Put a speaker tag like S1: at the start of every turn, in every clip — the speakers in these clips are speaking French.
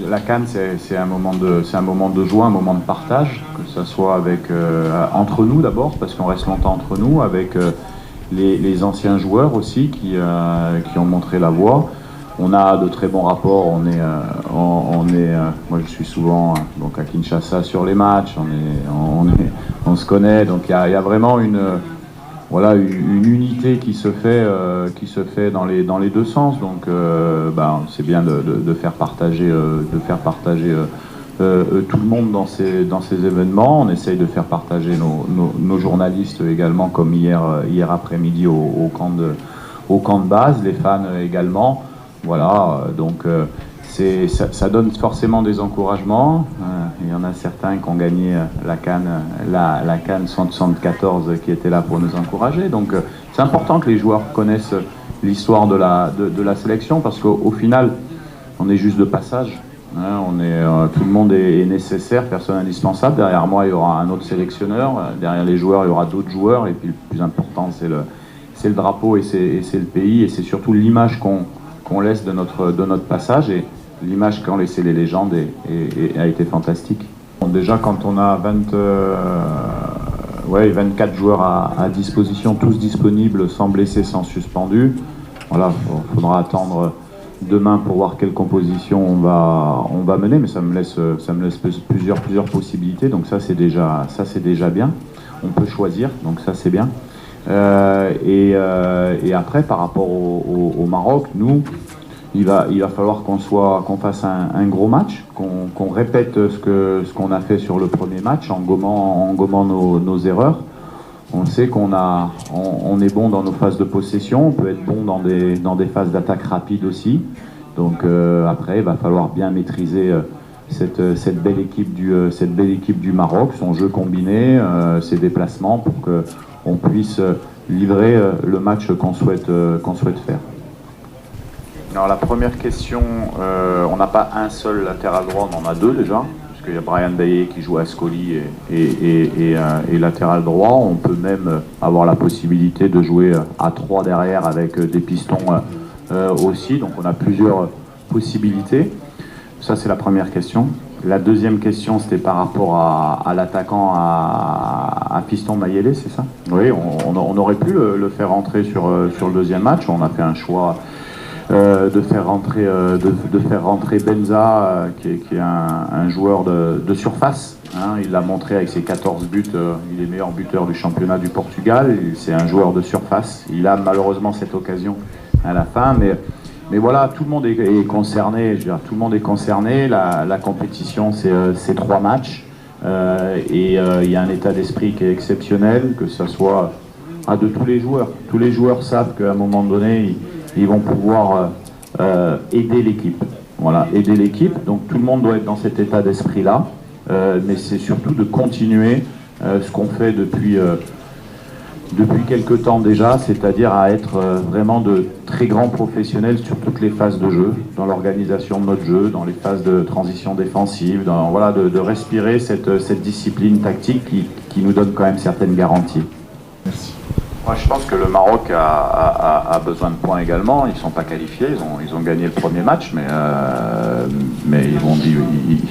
S1: la CAN, c'est un moment de joie, un moment de partage, que ce soit avec, entre nous d'abord, parce qu'on reste longtemps entre nous, avec les anciens joueurs aussi qui ont montré la voie. On a de très bons rapports, moi je suis souvent donc à Kinshasa sur les matchs, on se connaît, donc il y a vraiment voilà, une unité qui se fait dans les deux sens. Donc c'est bien de faire partager, tout le monde dans ces événements. On essaye de faire partager nos journalistes également, comme hier après-midi au camp de base, les fans également. Voilà, donc ça donne forcément des encouragements. Il y en a certains qui ont gagné la CAN 174 qui étaient là pour nous encourager. Donc c'est important que les joueurs connaissent l'histoire de la sélection, parce qu'au final, on est juste de passage. Tout le monde est nécessaire, personne indispensable. Derrière moi, il y aura un autre sélectionneur. Derrière les joueurs, il y aura d'autres joueurs. Et puis le plus important, c'est le drapeau et c'est le pays. Et c'est surtout l'image qu'on laisse de notre passage. Et l'image qu'ont laissé les légendes a été fantastique. Bon, déjà, quand on a 24 joueurs à disposition, tous disponibles, sans blessés, sans suspendus, voilà, faudra attendre demain pour voir quelle composition on va mener, mais ça me laisse plusieurs possibilités, donc ça c'est déjà bien. On peut choisir, donc ça c'est bien. Et après, par rapport au Maroc, nous, il va falloir qu'on fasse un gros match, qu'on répète ce qu'on a fait sur le premier match en gommant nos erreurs. On sait qu'on est bon dans nos phases de possession, on peut être bon dans des phases d'attaque rapide aussi. Donc après, il va falloir bien maîtriser cette belle équipe du Maroc, son jeu combiné, ses déplacements, pour qu'on puisse livrer le match qu'on souhaite faire. Alors la première question, on n'a pas un seul latéral droit, on en a deux déjà. Il y a Brian Baillet qui joue à Ascoli et latéral droit. On peut même avoir la possibilité de jouer à 3 derrière avec des pistons aussi. Donc on a plusieurs possibilités. Ça, c'est la première question. La deuxième question, c'était par rapport à l'attaquant à Fiston Mayele, c'est ça? Oui, on aurait pu le faire rentrer sur le deuxième match. On a fait un choix de faire rentrer Benza, qui est un joueur de surface. Il l'a montré avec ses 14 buts, il est meilleur buteur du championnat du Portugal. C'est un joueur de surface. Il a malheureusement cette occasion à la fin, mais voilà, tout le monde est concerné. Je veux dire, tout le monde est concerné. La compétition, c'est 3 matchs, et il y a un état d'esprit qui est exceptionnel, que ce soit de tous les joueurs. Tous les joueurs savent qu'à un moment donné, ils vont pouvoir aider l'équipe. Voilà, aider l'équipe. Donc tout le monde doit être dans cet état d'esprit-là. Mais c'est surtout de continuer ce qu'on fait depuis quelques temps déjà, c'est-à-dire à être vraiment de très grands professionnels sur toutes les phases de jeu, dans l'organisation de notre jeu, dans les phases de transition défensive, de respirer cette discipline tactique qui nous donne quand même certaines garanties. Merci. Moi, je pense que le Maroc a besoin de points également. Ils ne sont pas qualifiés. Ils ont gagné le premier match, mais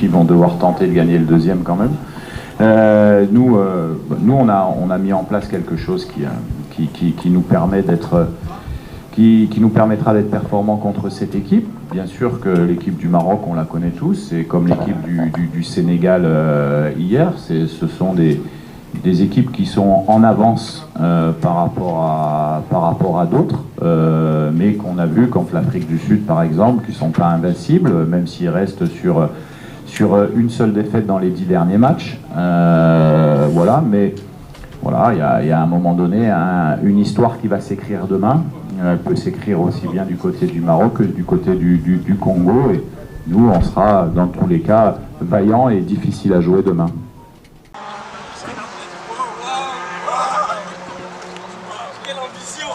S1: ils vont devoir tenter de gagner le deuxième quand même. Nous, on a mis en place quelque chose qui nous permet qui nous permettra d'être performants contre cette équipe. Bien sûr que l'équipe du Maroc, on la connaît tous. C'est comme l'équipe du Sénégal hier. Ce sont des équipes qui sont en avance par rapport à d'autres, mais qu'on a vu contre l'Afrique du Sud par exemple, qui ne sont pas invincibles, même s'ils restent sur une seule défaite dans les 10 derniers matchs. Voilà, mais voilà, il y a à un moment donné une histoire qui va s'écrire demain. Elle peut s'écrire aussi bien du côté du Maroc que du côté du Congo, et nous on sera dans tous les cas vaillants et difficiles à jouer demain.
S2: Quelle ambition!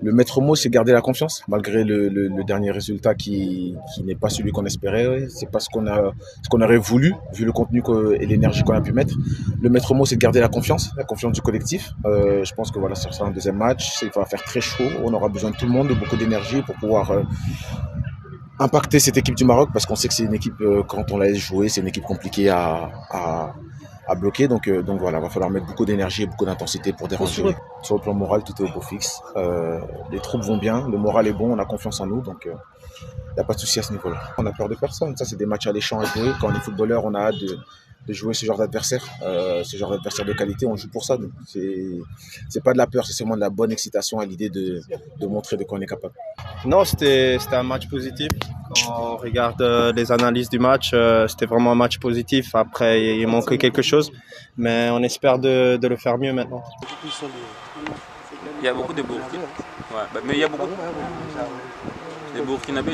S3: Le maître mot, c'est garder la confiance, malgré le dernier résultat qui n'est pas celui qu'on espérait. C'est pas ce qu'on aurait voulu, vu le contenu et l'énergie qu'on a pu mettre. Le maître mot, c'est de garder la confiance du collectif. Je pense que voilà, ce sera un deuxième match. Il va faire très chaud. On aura besoin de tout le monde, de beaucoup d'énergie pour pouvoir impacter cette équipe du Maroc, parce qu'on sait que c'est une équipe, quand on la laisse jouer, c'est une équipe compliquée à bloquer. Donc voilà, il va falloir mettre beaucoup d'énergie et beaucoup d'intensité pour déranger. Sur le plan moral, tout est au beau fixe. Les troupes vont bien, le moral est bon, on a confiance en nous, donc il n'y a pas de souci à ce niveau-là. On n'a peur de personne, ça c'est des matchs alléchants à jouer. Quand on est footballeur, on a hâte de jouer ce genre d'adversaire, de qualité, on joue pour ça. Donc c'est pas de la peur, c'est seulement de la bonne excitation à l'idée de montrer de quoi on est capable.
S4: Non, c'était un match positif. Quand on regarde les analyses du match, c'était vraiment un match positif. Après, il manquait quelque chose, mais on espère de le faire mieux maintenant.
S5: Il y a beaucoup de Burkinabés. Ouais, mais il y a beaucoup de Burkinabés.